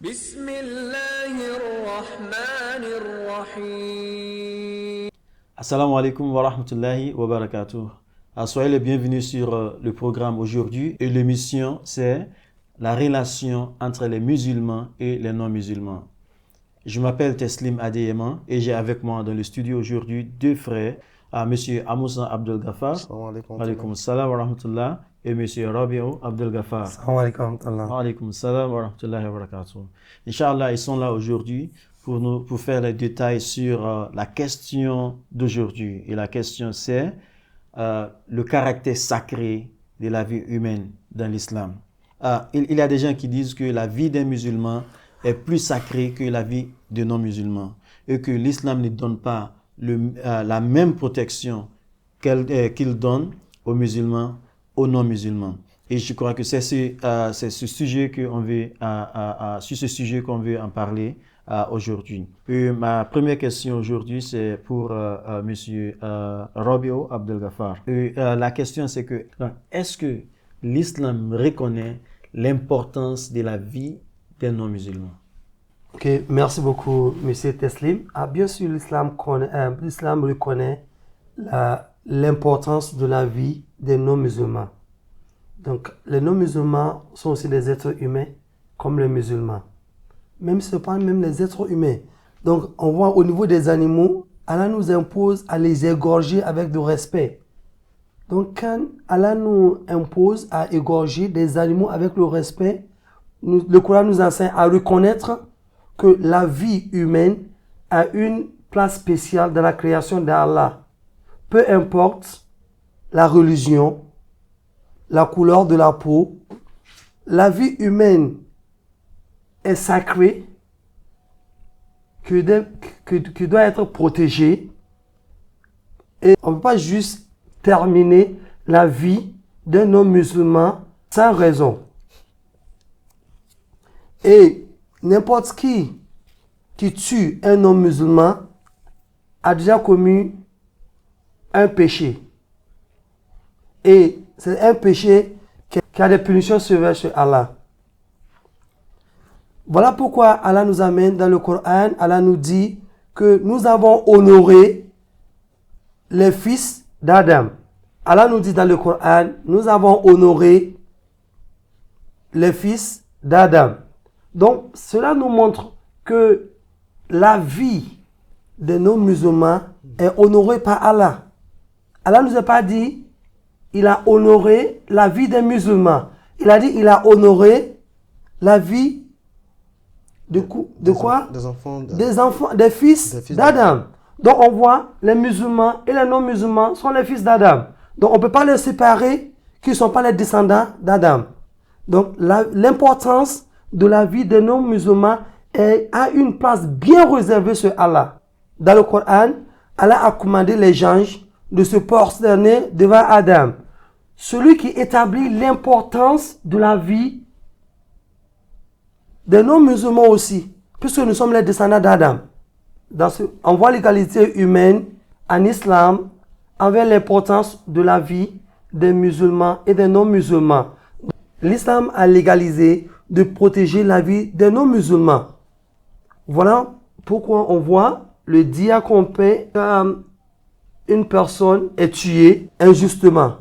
بسم الله الرحمن الرحيم. Assalamu alaikum wa rahmatullahi wa barakatuh. Soyez les bienvenus sur le programme aujourd'hui et l'émission c'est la relation entre les musulmans et les non-musulmans. Je m'appelle Teslim Adeyema et j'ai avec moi dans le studio aujourd'hui deux frères, Monsieur Amoussa Abdel Ghaffar, alaykoum salam wa rahmatullah, et Monsieur Rabiou Abdel Ghaffar. Alaykoum salam wa rahmatullahi wa barakatuh. Inch'Allah, ils sont là aujourd'hui pour faire les détails sur la question d'aujourd'hui. Et la question c'est le caractère sacré de la vie humaine dans l'islam. Il y a des gens qui disent que la vie des musulmans est plus sacrée que la vie des non-musulmans et que l'islam ne donne pas la même protection qu'il donne aux musulmans, aux non-musulmans. Et je crois que c'est ce sujet qu'on veut, sur ce sujet qu'on veut en parler aujourd'hui. Et ma première question aujourd'hui, c'est pour Monsieur Rabiou Abdel Ghaffar. La question, c'est que est-ce que l'islam reconnaît l'importance de la vie des non-musulmans? Ok, merci beaucoup, Monsieur Teslim. Bien sûr, l'islam reconnaît l'importance de la vie des non-musulmans. Donc, les non-musulmans sont aussi des êtres humains comme les musulmans. Même si ce n'est pas même les êtres humains. Donc, on voit au niveau des animaux, Allah nous impose à les égorger avec du respect. Donc, quand Allah nous impose à égorger des animaux avec le respect, le Coran nous enseigne à reconnaître que la vie humaine a une place spéciale dans la création d'Allah. Peu importe la religion, la couleur de la peau, la vie humaine est sacrée, qui doit être protégée. Et on ne peut pas juste terminer la vie d'un non-musulman sans raison. Et n'importe qui tue un non-musulman a déjà commis un péché. Et c'est un péché qui a des punitions sévères chez Allah. Voilà pourquoi Allah nous amène dans le Coran, Allah nous dit que nous avons honoré les fils d'Adam. Allah nous dit dans le Coran, nous avons honoré les fils d'Adam. Donc, cela nous montre que la vie de nos musulmans est honorée par Allah. Allah ne nous a pas dit, il a honoré la vie des musulmans. Il a dit, il a honoré la vie des fils d'Adam. Donc, on voit les musulmans et les non-musulmans sont les fils d'Adam. Donc, on ne peut pas les séparer qui ne sont pas les descendants d'Adam. Donc, l'importance de la vie des non-musulmans a une place bien réservée sur Allah. Dans le Coran, Allah a commandé les anges de se prosterner devant Adam. Celui qui établit l'importance de la vie des non-musulmans aussi, puisque nous sommes les descendants d'Adam. On voit l'égalité humaine en islam envers l'importance de la vie des musulmans et des non-musulmans. L'islam a légalisé de protéger la vie des non-musulmans. Voilà pourquoi on voit le dia qu'on paie quand une personne est tuée injustement.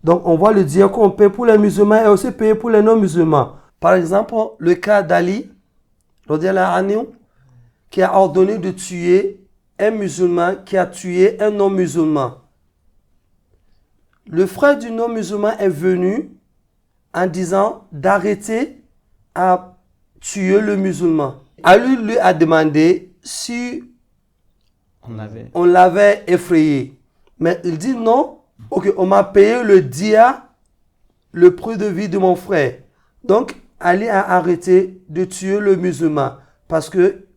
Donc on voit le dia qu'on paie pour les musulmans et aussi payé pour les non-musulmans. Par exemple, le cas d'Ali, qui a ordonné de tuer un musulman qui a tué un non-musulman. Le frère du non-musulman est venu en disant d'arrêter à tuer le musulman. Ali lui a demandé si on l'avait effrayé. Mais il dit non, ok, on m'a payé le dia, le prix de vie de mon frère. Donc, Ali a arrêté de tuer le musulman parce que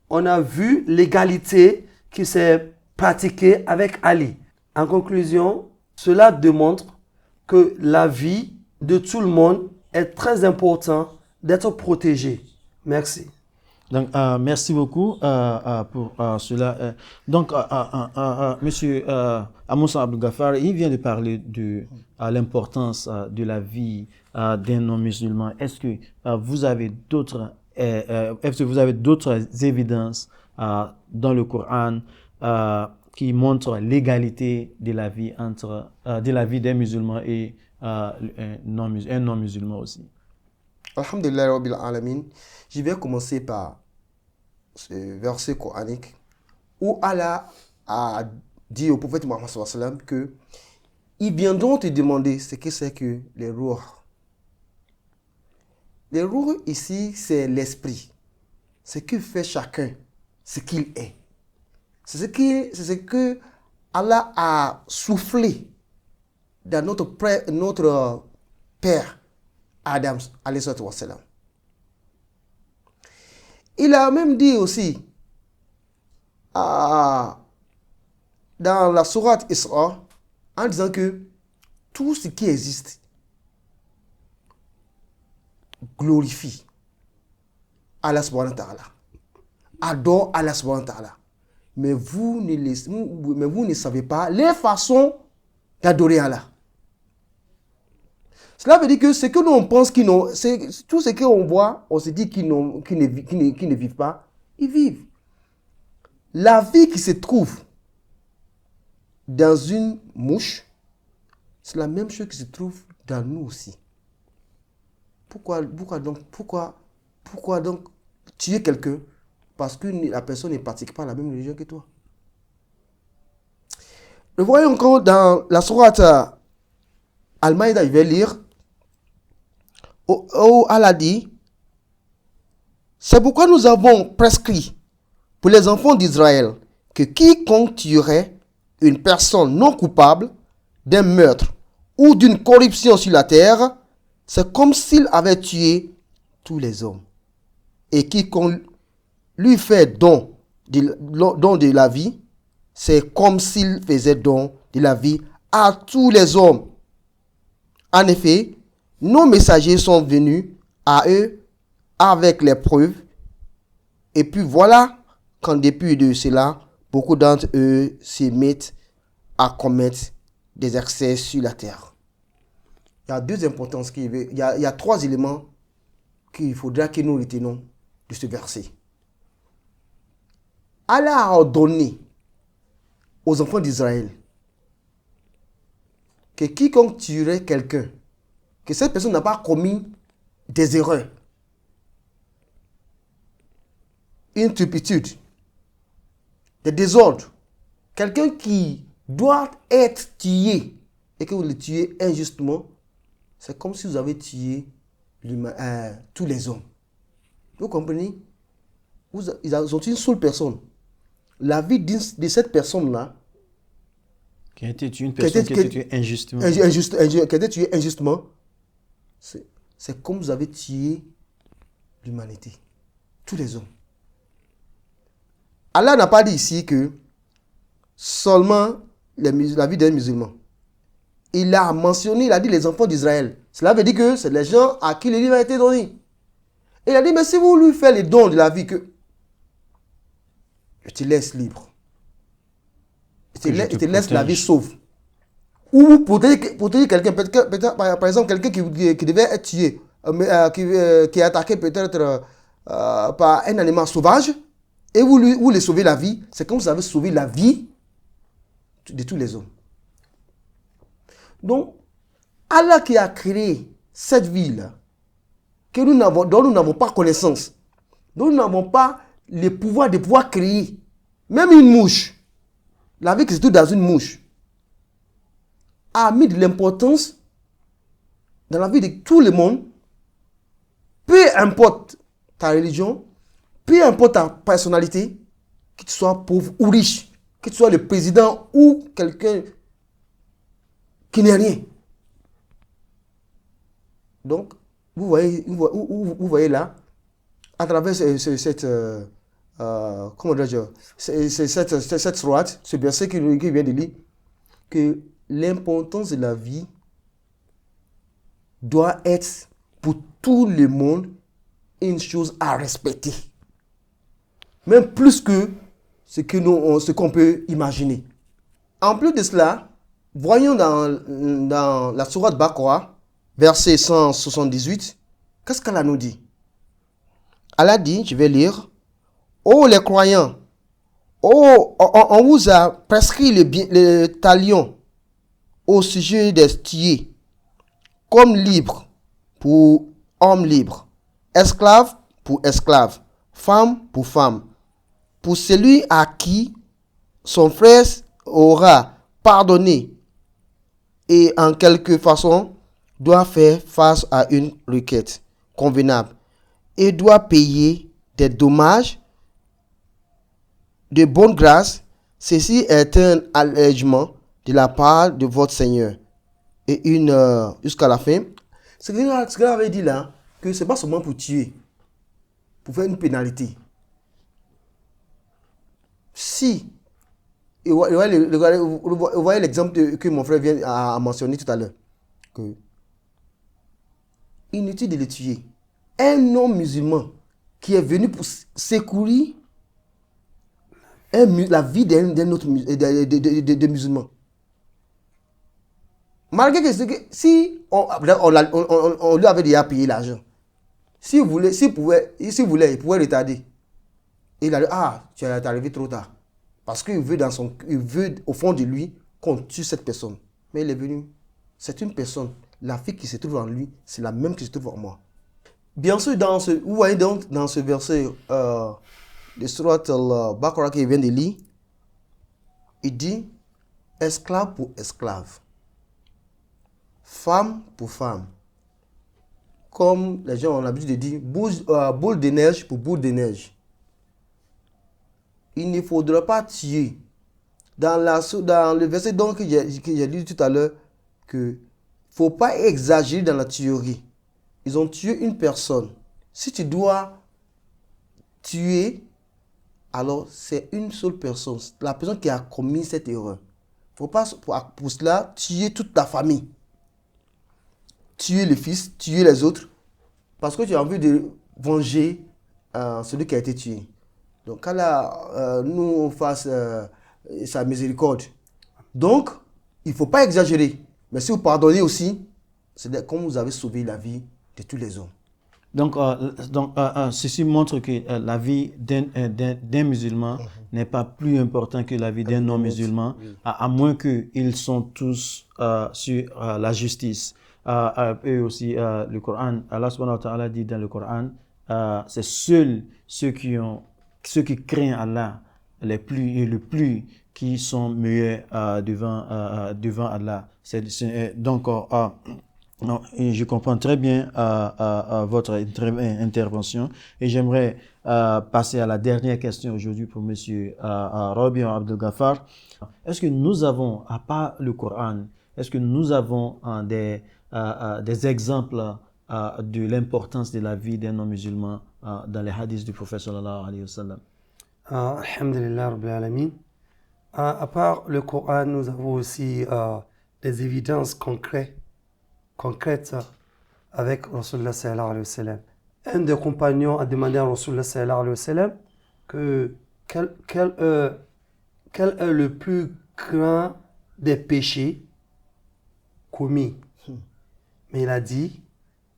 on a vu l'égalité qui s'est pratiquée avec Ali. En conclusion, cela démontre que la vie de tout le monde est très important d'être protégée. Merci. Donc, merci beaucoup pour cela. Donc, Monsieur Amoussa Abdel Ghaffar, il vient de parler de l'importance de la vie d'un non-musulman. Est-ce que vous avez d'autres est-ce que vous avez d'autres évidences dans le Coran qui montrent l'égalité de la vie de la vie des musulmans et un non-musulman aussi? Alhamdulillah Rabbil Alamin. Je vais commencer par ce verset coranique où Allah a dit au prophète Mohammed sallallahu alayhi wa sallam que ils viendront te demander ce que c'est que les ruh. Les ruh ici, c'est l'esprit. Ce que fait chacun, ce qu'il est. C'est ce que Allah a soufflé dans notre père Adam alayhi wa sallam. Il a même dit aussi dans la sourate Isra en disant que tout ce qui existe glorifie Allah subhanahu wa ta'ala, adore Allah subhanahu wa ta'ala. Mais vous ne savez pas les façons d'adorer Allah. Cela veut dire que ce que nous on pense qu'ils n'ont, c'est tout ce qu'on voit, on se dit qu'ils ne vivent pas, ils vivent. La vie qui se trouve dans une mouche, c'est la même chose qui se trouve dans nous aussi. Pourquoi donc tuer quelqu'un parce que la personne ne pratique pas la même religion que toi? Le voyons encore dans la sourate Al-Maïda, je vais lire. Allah dit, c'est pourquoi nous avons prescrit pour les enfants d'Israël que quiconque tuerait une personne non coupable d'un meurtre ou d'une corruption sur la terre, c'est comme s'il avait tué tous les hommes. Et quiconque lui fait don de la vie, c'est comme s'il faisait don de la vie à tous les hommes. En effet, nos messagers sont venus à eux avec les preuves. Et puis voilà qu'en dépit de cela, beaucoup d'entre eux se mettent à commettre des excès sur la terre. Il y a deux importances, il y a trois éléments qu'il faudra que nous retenons de ce verset. Allah a ordonné aux enfants d'Israël que quiconque tuerait quelqu'un, que cette personne n'a pas commis des erreurs, une turpitude, des désordres, quelqu'un qui doit être tué et que vous le tuez injustement, c'est comme si vous avez tué tous les hommes. Vous comprenez? Ils ont une seule personne. La vie de cette personne-là, Qui a été tué, une personne qui a été tuée injustement. Qui a été tuée injustement, c'est comme vous avez tué l'humanité, tous les hommes. Allah n'a pas dit ici que seulement la vie des musulmans. Il a mentionné, il a dit les enfants d'Israël. Cela veut dire que c'est les gens à qui le livre a été donné. Et il a dit, mais si vous lui faites les dons de la vie, que je te laisse libre. Je te laisse la vie sauve. Ou pour dire quelqu'un, peut-être, par exemple, quelqu'un qui devait être tué, qui est attaqué peut-être par un animal sauvage, et vous lui sauvez la vie, c'est comme vous avez sauvé la vie de tous les hommes. Donc, Allah qui a créé cette vie-là, dont nous n'avons pas connaissance, dont nous n'avons pas le pouvoir de pouvoir créer, même une mouche, la vie qui se trouve dans une mouche, a mis de l'importance dans la vie de tout le monde, peu importe ta religion, peu importe ta personnalité, que tu sois pauvre ou riche, que tu sois le président ou quelqu'un qui n'est rien. Donc, vous voyez là, à travers cette sourate, ce verset qui vient de lire, que l'importance de la vie doit être pour tout le monde une chose à respecter. Même plus que ce qu'on peut imaginer. En plus de cela, voyons dans la sourate Baqarah, verset 178, qu'est-ce qu'Allah nous dit? Allah dit, je vais lire, ô les croyants, on vous a prescrit le talion au sujet des tués, comme libre pour homme libre, esclave pour esclave, femme pour femme, pour celui à qui son frère aura pardonné et en quelque façon doit faire face à une requête convenable et doit payer des dommages de bonne grâce. Ceci est un allègement de la part de votre Seigneur. Et jusqu'à la fin, ce qu'il avait dit là, que c'est pas seulement pour tuer, pour faire une pénalité. Si, vous voyez l'exemple que mon frère vient à mentionner tout à l'heure, que inutile de le tuer. Un homme musulman qui est venu pour secourir la vie d'un autre de musulman. Malgré que si on lui avait déjà payé l'argent, s'il voulait, il pouvait retarder. Et il a dit, tu es arrivé trop tard. Parce qu'il veut au fond de lui qu'on tue cette personne. Mais il est venu. C'est une personne. La fille qui se trouve en lui, c'est la même qui se trouve en moi. Bien sûr, vous voyez donc dans ce verset de Surat al-Baqarah qui vient de lire, il dit esclave pour esclave, femme pour femme. Comme les gens ont l'habitude de dire, boule de neige pour boule de neige. Il ne faudra pas tuer. Dans le verset donc que j'ai lu tout à l'heure, qu'il ne faut pas exagérer dans la tuerie. Ils ont tué une personne. Si tu dois tuer, alors c'est une seule personne, la personne qui a commis cette erreur. Il ne faut pas pour cela tuer toute ta famille. Tuer le fils, tuer les autres, parce que tu as envie de venger celui qui a été tué. Donc, qu'Allah nous fasse sa miséricorde. Donc, il ne faut pas exagérer. Mais si vous pardonnez aussi, c'est comme vous avez sauvé la vie de tous les hommes. Donc, ceci montre que la vie d'un musulman n'est pas plus importante que la vie d'un non-musulman, à moins qu'ils sont tous sur la justice. Et aussi, le Coran, Allah subhanahu wa ta'ala dit dans le Coran, c'est seuls ceux qui craignent Allah le plus qui sont meilleurs devant Allah. Donc, non, et je comprends très bien votre intervention et j'aimerais passer à la dernière question aujourd'hui pour monsieur Rabi Abdel Ghaffar. Est-ce que nous avons, à part le Coran, est-ce que nous avons des exemples de l'importance de la vie d'un non-musulman dans les hadiths du prophète sallallahu alayhi wa sallam? Alhamdulillah Rabbil Alamin. À part le Coran, nous avons aussi des évidences concrètes avec Rasulullah sallallahu alayhi wa sallam. Un des compagnons a demandé à Rasulullah sallallahu alayhi wa sallam quel est le plus grand des péchés commis. Mais il a dit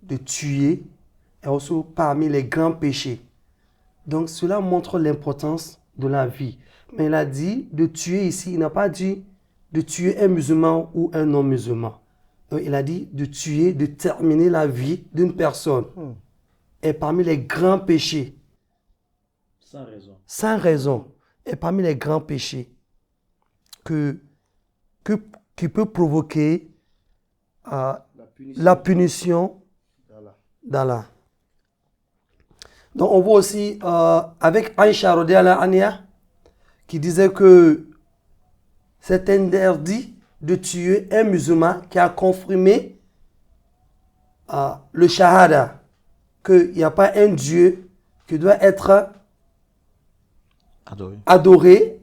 de tuer est aussi parmi les grands péchés. Donc cela montre l'importance de la vie. Mais il a dit de tuer ici, il n'a pas dit de tuer un musulman ou un non-musulman. Donc il a dit de tuer, de terminer la vie d'une personne. Et parmi les grands péchés. Sans raison. Sans raison. Et parmi les grands péchés qui peut provoquer la punition d'Allah. Donc on voit aussi avec Aïcha radhiyallahu anha qui disait que c'est interdit de tuer un musulman qui a confirmé le shahada, qu'il n'y a pas un Dieu qui doit être adoré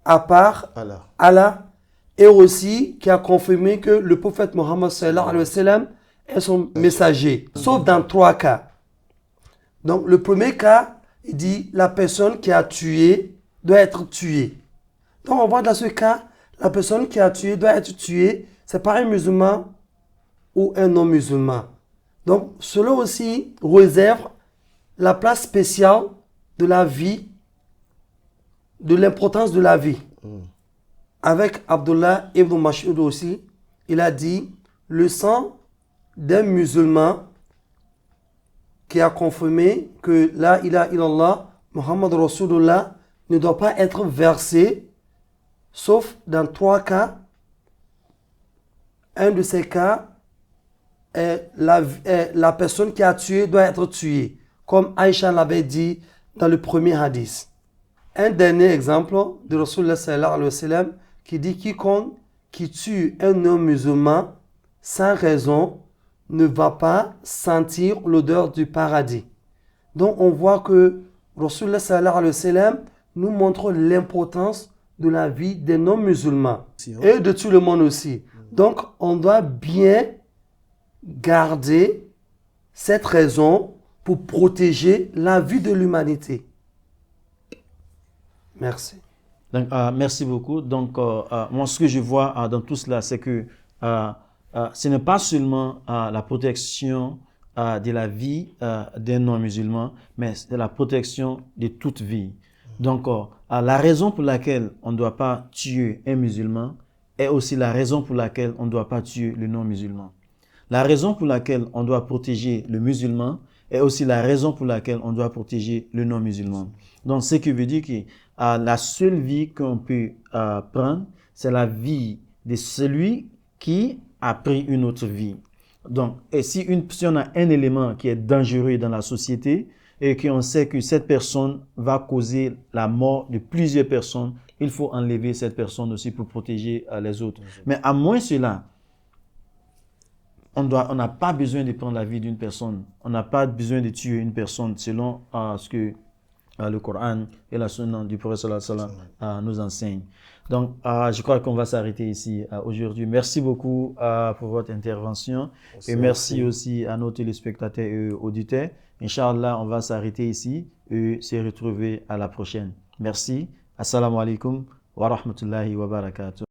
à part Allah, et aussi qui a confirmé que le prophète Mohammed sallallahu alayhi wa sallam est son messager, sauf dans 3 cas. Donc le premier cas, il dit la personne qui a tué doit être tuée. Donc on voit dans ce cas, la personne qui a tué doit être tuée, c'est pas un musulman ou un non-musulman. Donc cela aussi réserve la place spéciale de la vie, de l'importance de la vie. Avec Abdullah ibn Mas'ud aussi, il a dit, le sang d'un musulman qui a confirmé que la ilaha illallah, Muhammad Rasulullah, ne doit pas être versé, sauf dans 3 cas. Un de ces cas, la personne qui a tué doit être tuée, comme Aïcha l'avait dit dans le premier hadith. Un dernier exemple de Rasulullah sallallahu alayhi wa sallam qui dit quiconque qui tue un homme musulman sans raison ne va pas sentir l'odeur du paradis. Donc on voit que Rasulullah sallallahu alayhi wa sallam nous montre l'importance de la vie des non-musulmans et de tout le monde aussi. Donc on doit bien garder cette raison pour protéger la vie de l'humanité. Merci. Donc, merci beaucoup. Donc, moi, ce que je vois dans tout cela, c'est que ce n'est pas seulement la protection de la vie d'un non-musulman, mais c'est la protection de toute vie. Donc, la raison pour laquelle on ne doit pas tuer un musulman est aussi la raison pour laquelle on ne doit pas tuer le non-musulman. La raison pour laquelle on doit protéger le musulman est aussi la raison pour laquelle on doit protéger le non-musulman. Donc, ce qui veut dire que la seule vie qu'on peut prendre, c'est la vie de celui qui a pris une autre vie. Donc, et si on a un élément qui est dangereux dans la société et qu'on sait que cette personne va causer la mort de plusieurs personnes, il faut enlever cette personne aussi pour protéger les autres. Mais à moins cela, on n'a pas besoin de prendre la vie d'une personne. On n'a pas besoin de tuer une personne selon ce que le Coran et la Sunna du prophète sallallahu alayhi wa sallam nous enseignent. Donc, je crois qu'on va s'arrêter ici aujourd'hui. Merci beaucoup pour votre intervention. Et merci aussi à nos téléspectateurs et auditeurs. Inch'Allah, on va s'arrêter ici et se retrouver à la prochaine. Merci. Assalamu alaikum wa rahmatullahi wa barakatuh.